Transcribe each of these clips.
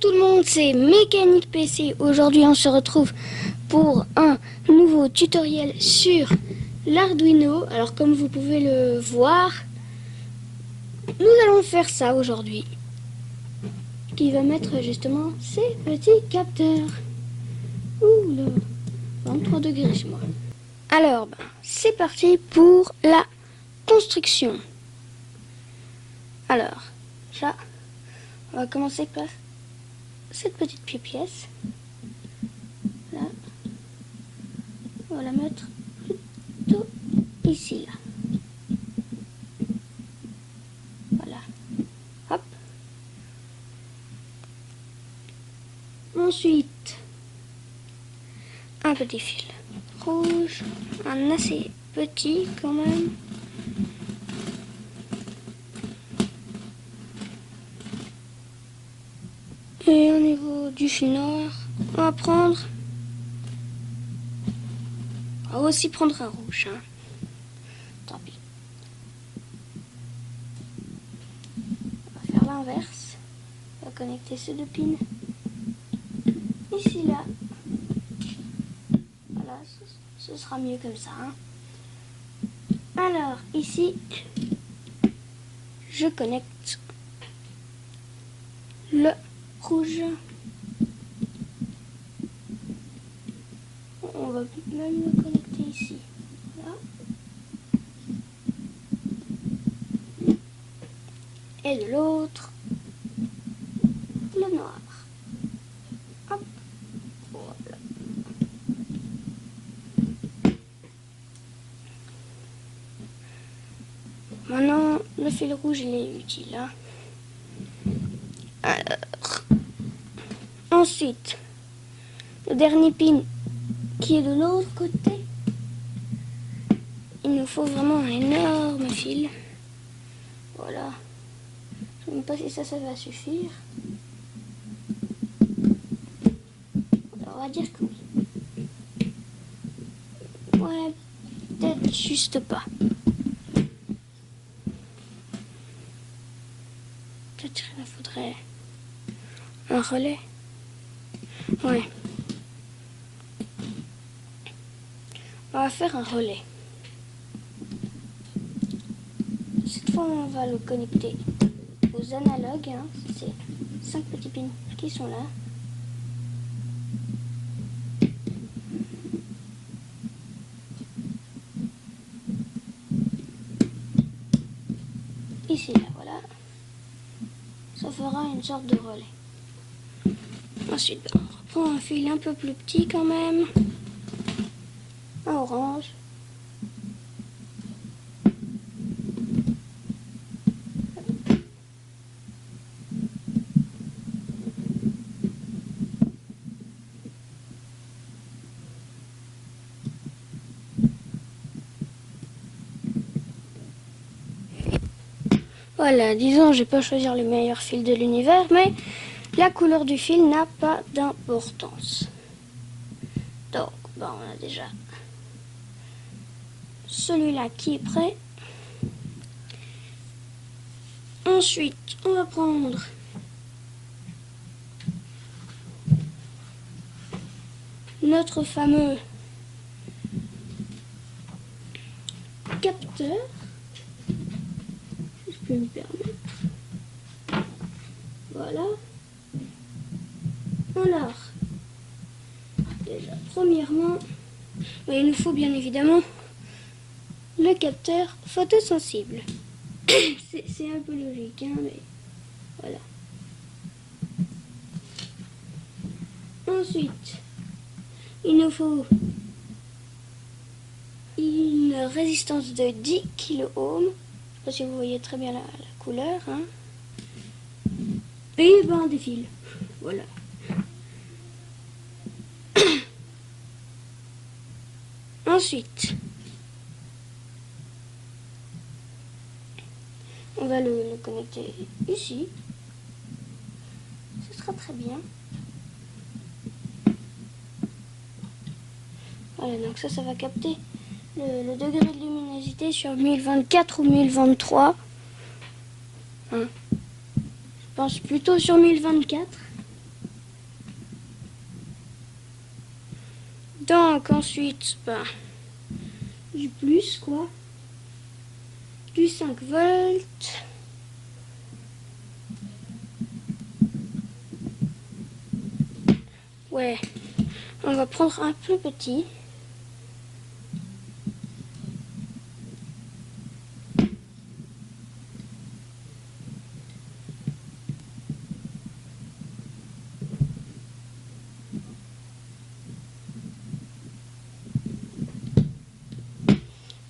tout le monde, c'est Mécanique PC. Aujourd'hui, on se retrouve pour un nouveau tutoriel sur l'Arduino. Alors, comme vous pouvez le voir, nous allons faire ça aujourd'hui. Qui va mettre justement ces petits capteurs. Ouh là, 23 degrés chez moi. Alors, c'est parti pour la construction. Alors, ça, on va commencer par cette petite pièce. Là, on va la mettre plutôt ici, là. Voilà. Hop. Ensuite, un petit fil rouge, un assez petit quand même. Et au niveau du fil noir, on va prendre... On va aussi prendre un rouge. Hein. Tant pis. On va faire l'inverse. On va connecter ces deux pins. Ici, là. Voilà, ce sera mieux comme ça. Hein. Alors, ici, je connecte le rouge. On va même le connecter ici. Là. Et de l'autre, le noir. Hop. Voilà. Maintenant, le fil rouge, il est utile. Hein. Alors, ensuite, le dernier pin qui est de l'autre côté, il nous faut vraiment un énorme fil. Voilà. Je ne sais pas si ça va suffire. Alors, on va dire que oui. Ouais, peut-être juste pas. Peut-être qu'il faudrait un relais. Ouais. On va faire un relais. Cette fois, on va le connecter aux analogues. Hein. C'est 5 petits pins qui sont là. Ici, là, voilà. Ça fera une sorte de relais. Ensuite, on reprend un fil un peu plus petit quand même. Un orange. Voilà, disons, je vais pas choisir le meilleur fil de l'univers, mais la couleur du fil n'a pas d'importance. Donc, on a déjà celui-là qui est prêt. Ensuite, on va prendre notre fameux capteur. Si je peux me permettre. Voilà. Alors, déjà, premièrement, il nous faut bien évidemment le capteur photosensible. C'est un peu logique, hein, mais voilà. Ensuite, il nous faut une résistance de 10 kΩ. Je ne sais pas si vous voyez très bien la couleur. Hein. Et des fils. Voilà. Ensuite, on va le connecter ici. Ce sera très bien. Voilà, donc ça va capter le degré de luminosité sur 1024 ou 1023. Hein. Je pense plutôt sur 1024. Donc ensuite, ben, du plus quoi, du 5 volts. Ouais, on va prendre un plus petit.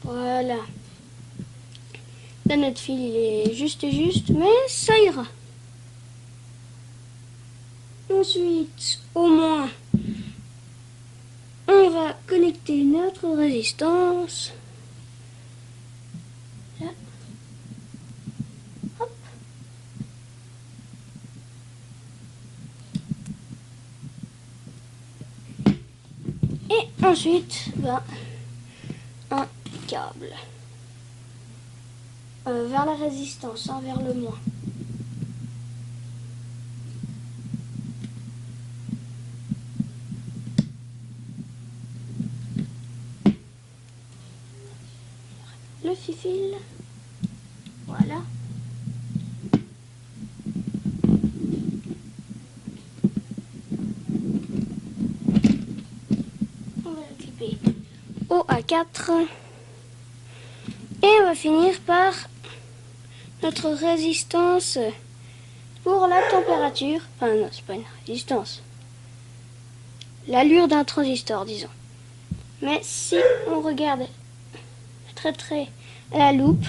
Voilà. Là, notre fil il est juste, mais ça ira. Ensuite, au moins, on va connecter notre résistance. Là. Hop. Et ensuite, ben, un câble vers la résistance, hein, vers le moins. Le fil, voilà. On va le clipper au A4 et on va finir par notre résistance pour la température. Enfin non, c'est pas une résistance. L'allure d'un transistor, disons. Mais si on regarde très à la loupe,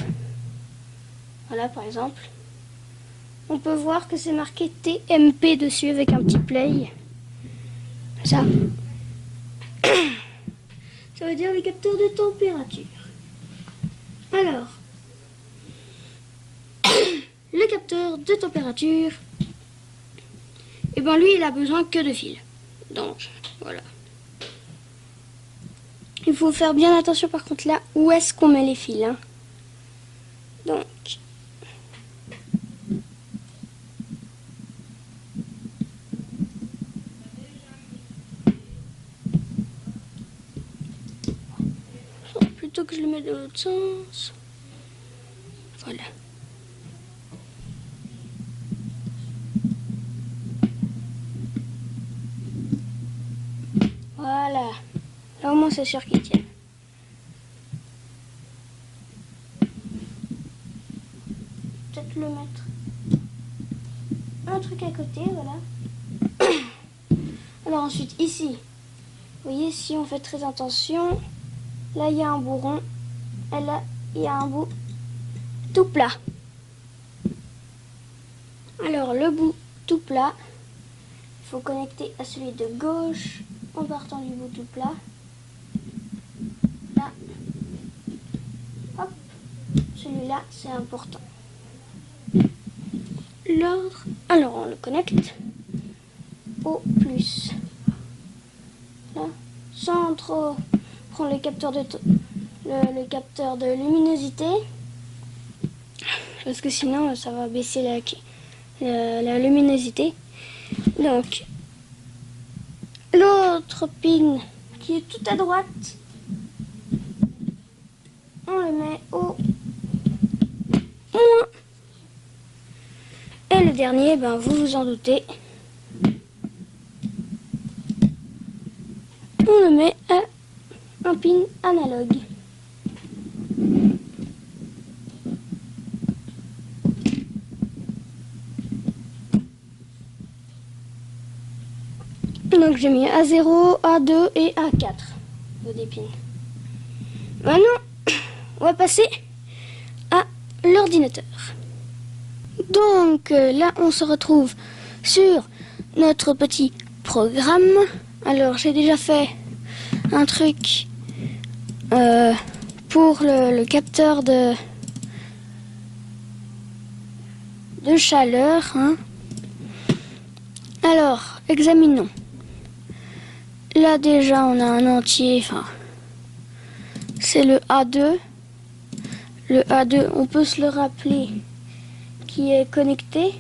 voilà par exemple, on peut voir que c'est marqué TMP dessus avec un petit play. Ça. Ça veut dire le capteur de température. Alors, le capteur de température, et ben lui il a besoin que de fils. Donc voilà. Il faut faire bien attention par contre là où est-ce qu'on met les fils. Hein. Donc plutôt que je le mette dans l'autre sens. Voilà. Voilà. Là au moins c'est sûr qu'il tient. Peut-être le mettre un truc à côté, voilà. Alors ensuite ici, vous voyez si on fait très attention, là il y a un bout rond et là il y a un bout tout plat. Alors le bout tout plat, il faut connecter à celui de gauche en partant du bout tout plat. Là, hop, celui-là c'est important. L'ordre, alors on le connecte au plus. Là, sans trop prendre le capteur le capteur de luminosité, parce que sinon ça va baisser la luminosité. Donc l'autre pin qui est tout à droite, on le met au moins. Et le dernier, ben vous vous en doutez, on le met à un pin analogue. Donc j'ai mis A0, A2 et A4 des pins. Maintenant, on va passer à l'ordinateur. Donc là, on se retrouve sur notre petit programme. Alors j'ai déjà fait un truc pour le capteur de chaleur. Hein. Alors, examinons. Là déjà on a un entier, enfin c'est le A2. Le A2, on peut se le rappeler, qui est connecté,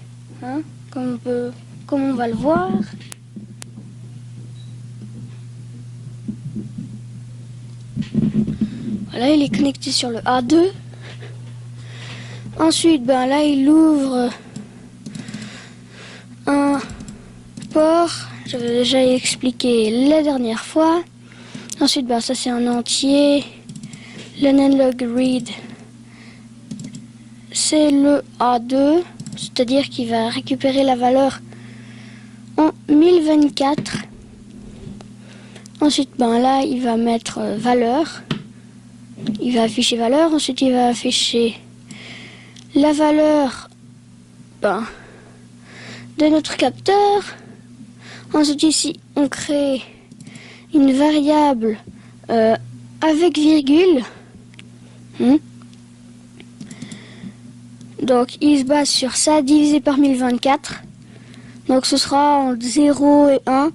hein, comme on va le voir. Voilà, il est connecté sur le A2. Ensuite, ben là, il ouvre un port. J'avais déjà expliqué la dernière fois. Ensuite, ben ça c'est un entier. L'analog read, c'est le A2, c'est-à-dire qu'il va récupérer la valeur en 1024. Ensuite, ben là, il va mettre valeur. Il va afficher valeur. Ensuite, il va afficher la valeur de notre capteur. Ensuite, ici, on crée une variable avec virgule. Donc, il se base sur ça, divisé par 1024. Donc, ce sera en 0 et 1.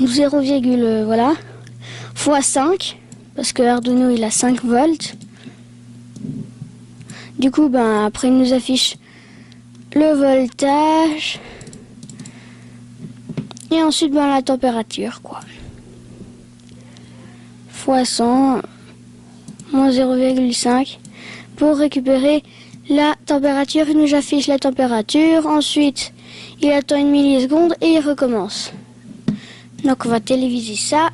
0, voilà. Fois 5. Parce que Arduino, il a 5 volts. Du coup, ben, après, il nous affiche le voltage. Et ensuite, ben, la température, quoi. Fois 100, moins 0,5. Pour récupérer la température, il nous affiche la température. Ensuite, il attend une milliseconde et il recommence. Donc, on va téléviser ça.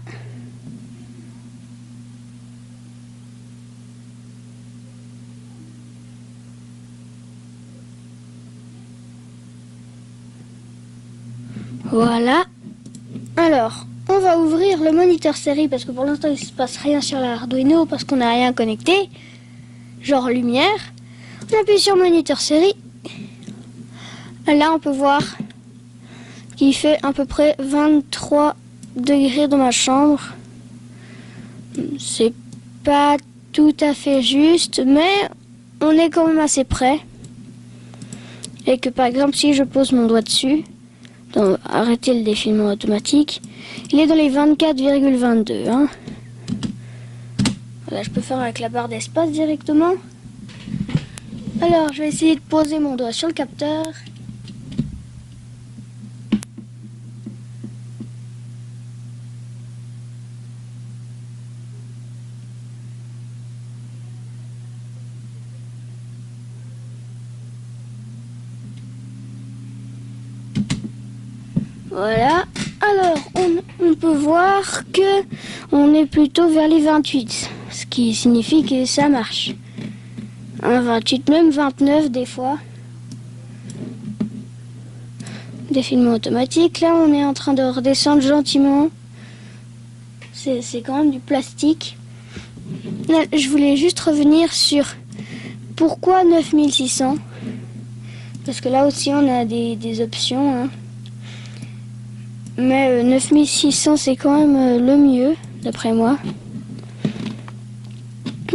Voilà. Alors, on va ouvrir le moniteur série parce que pour l'instant, il ne se passe rien sur l'Arduino parce qu'on n'a rien connecté. Genre lumière. On appuie sur moniteur série. Là, on peut voir qu'il fait à peu près 23 degrés dans ma chambre. C'est pas tout à fait juste, mais on est quand même assez près. Et que par exemple, si je pose mon doigt dessus, donc arrêter le défilement automatique, il est dans les 24,22. Hein. Voilà, je peux faire avec la barre d'espace directement. Alors, je vais essayer de poser mon doigt sur le capteur. Voilà. Alors, on peut voir que on est plutôt vers les 28, ce qui signifie que ça marche. Un 28, même 29 des fois. Défilement automatique. Là, on est en train de redescendre gentiment. C'est quand même du plastique. Là, je voulais juste revenir sur pourquoi 9600. Parce que là aussi, on a des options. Hein. Mais 9600, c'est quand même le mieux, d'après moi.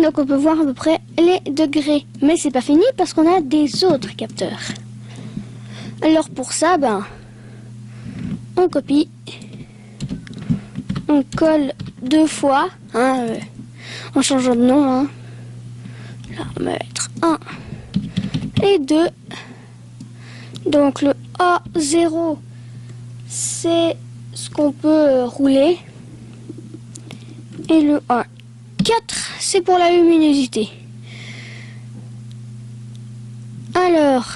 Donc on peut voir à peu près les degrés. Mais c'est pas fini parce qu'on a des autres capteurs. Alors pour ça, ben, on copie. On colle 2 fois. Hein, en changeant de nom. Hein. Là, on va mettre 1 et 2. Donc le A0, c'est ce qu'on peut rouler. Et le A4, c'est pour la luminosité. Alors,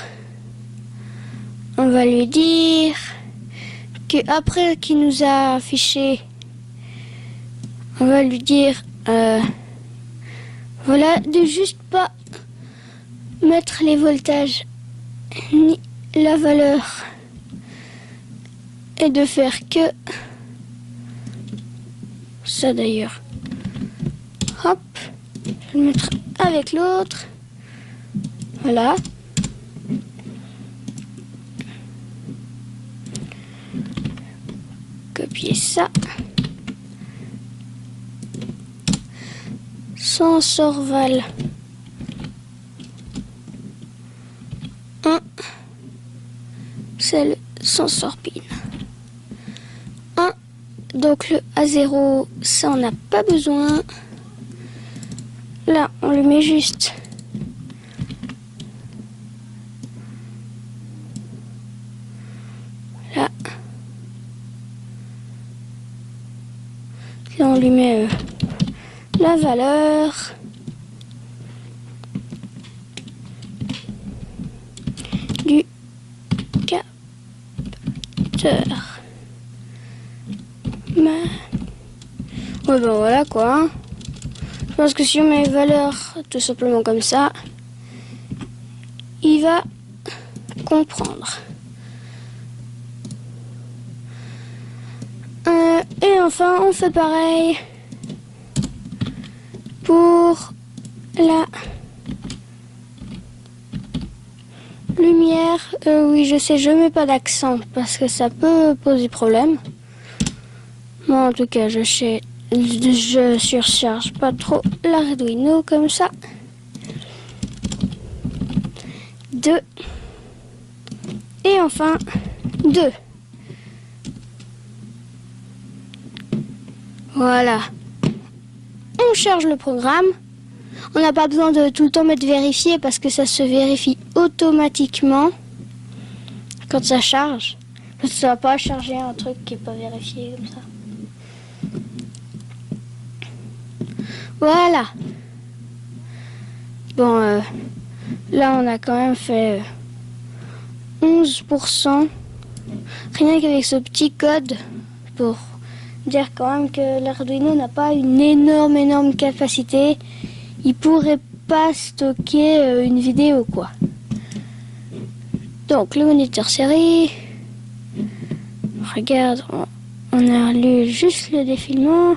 on va lui dire que après qu'il nous a affiché, on va lui dire voilà, de juste pas mettre les voltages ni la valeur et de faire que ça d'ailleurs. Hop, je vais le mettre avec l'autre. Voilà. Copier ça. Sensorval 1. C'est le sensor pin 1. Donc le A0, ça on n'a pas besoin. Là, on le met juste là. Là, on lui met la valeur du capteur. Ouais, ben voilà quoi. Je pense que si on met les valeurs tout simplement comme ça, il va comprendre. Et enfin, on fait pareil pour la lumière. Oui, je sais, je mets pas d'accent parce que ça peut poser problème. Moi, en tout cas, je surcharge pas trop l'Arduino comme ça. 2. Et enfin, 2. Voilà. On charge le programme. On n'a pas besoin de tout le temps mettre vérifier parce que ça se vérifie automatiquement quand ça charge. Parce que ça va pas charger un truc qui n'est pas vérifié comme ça. Voilà. Bon, là on a quand même fait 11%. Rien qu'avec ce petit code pour dire quand même que l'Arduino n'a pas une énorme capacité. Il pourrait pas stocker une vidéo quoi. Donc le moniteur série. Regarde, on a lu juste le défilement.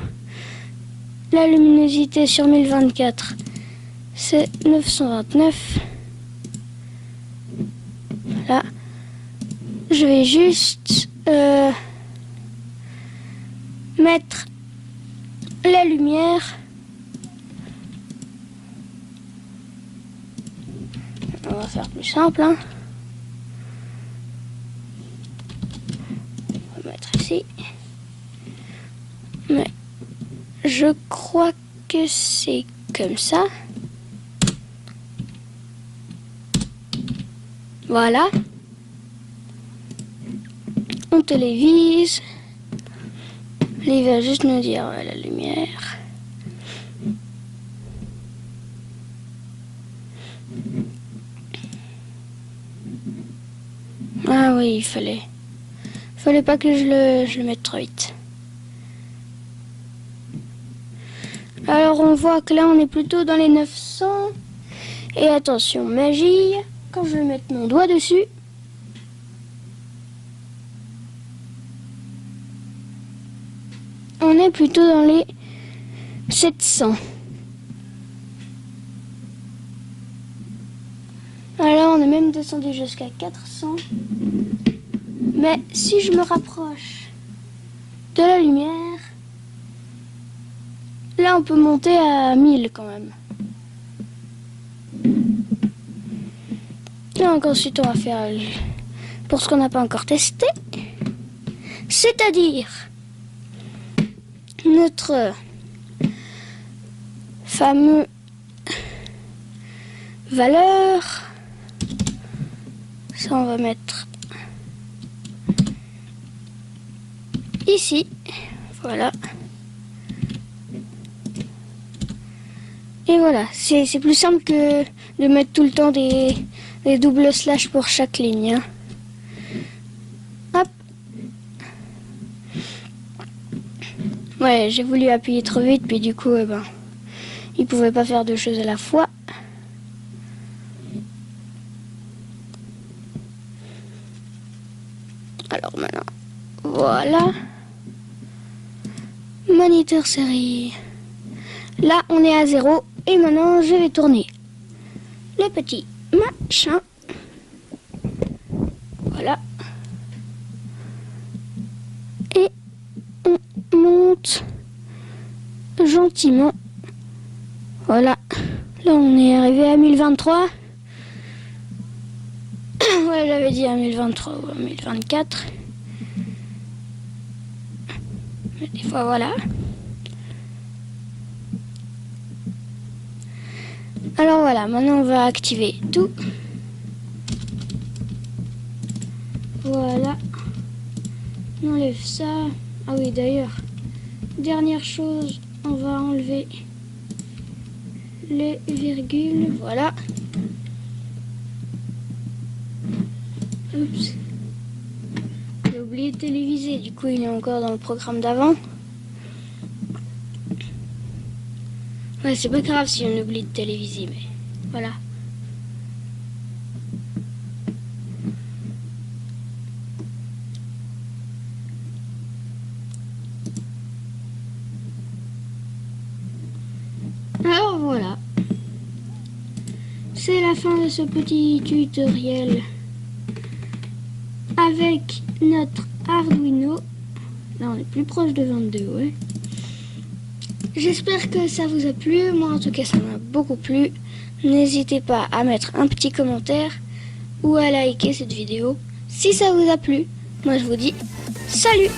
La luminosité sur 1024, c'est 929. Voilà. Je vais juste mettre la lumière. On va faire plus simple. Hein. On va mettre ici. Mais je crois que c'est comme ça. Voilà. On télévise. Il va juste nous dire la lumière. Ah oui, il fallait pas que je le mette trop vite. Alors on voit que là on est plutôt dans les 900. Et attention, magie, quand je vais mettre mon doigt dessus, on est plutôt dans les 700. Alors on est même descendu jusqu'à 400. Mais si je me rapproche de la lumière, là on peut monter à 1000 quand même. Donc ensuite on va faire pour ce qu'on n'a pas encore testé, c'est-à-dire notre fameux valeur. Ça on va mettre ici, voilà. Et voilà, c'est plus simple que de mettre tout le temps des doubles slash pour chaque ligne. Hein. Hop. Ouais, j'ai voulu appuyer trop vite, puis du coup, il pouvait pas faire deux choses à la fois. Alors maintenant, voilà. Moniteur série. Là, on est à 0. Et maintenant, je vais tourner le petit machin. Voilà. Et on monte gentiment. Voilà. Là, on est arrivé à 1023. Ouais, j'avais dit à 1023 ou à 1024. Mais des fois, voilà. Alors voilà, maintenant on va activer tout. Voilà. On enlève ça. Ah oui, d'ailleurs, dernière chose, on va enlever les virgules, voilà. Oups. J'ai oublié de téléviser, du coup il est encore dans le programme d'avant. Ouais, c'est pas grave si on oublie de téléviser, mais voilà. Alors voilà. C'est la fin de ce petit tutoriel avec notre Arduino. Là on est plus proche de 22, ouais. J'espère que ça vous a plu, moi en tout cas ça m'a beaucoup plu. N'hésitez pas à mettre un petit commentaire ou à liker cette vidéo si ça vous a plu. Moi je vous dis salut!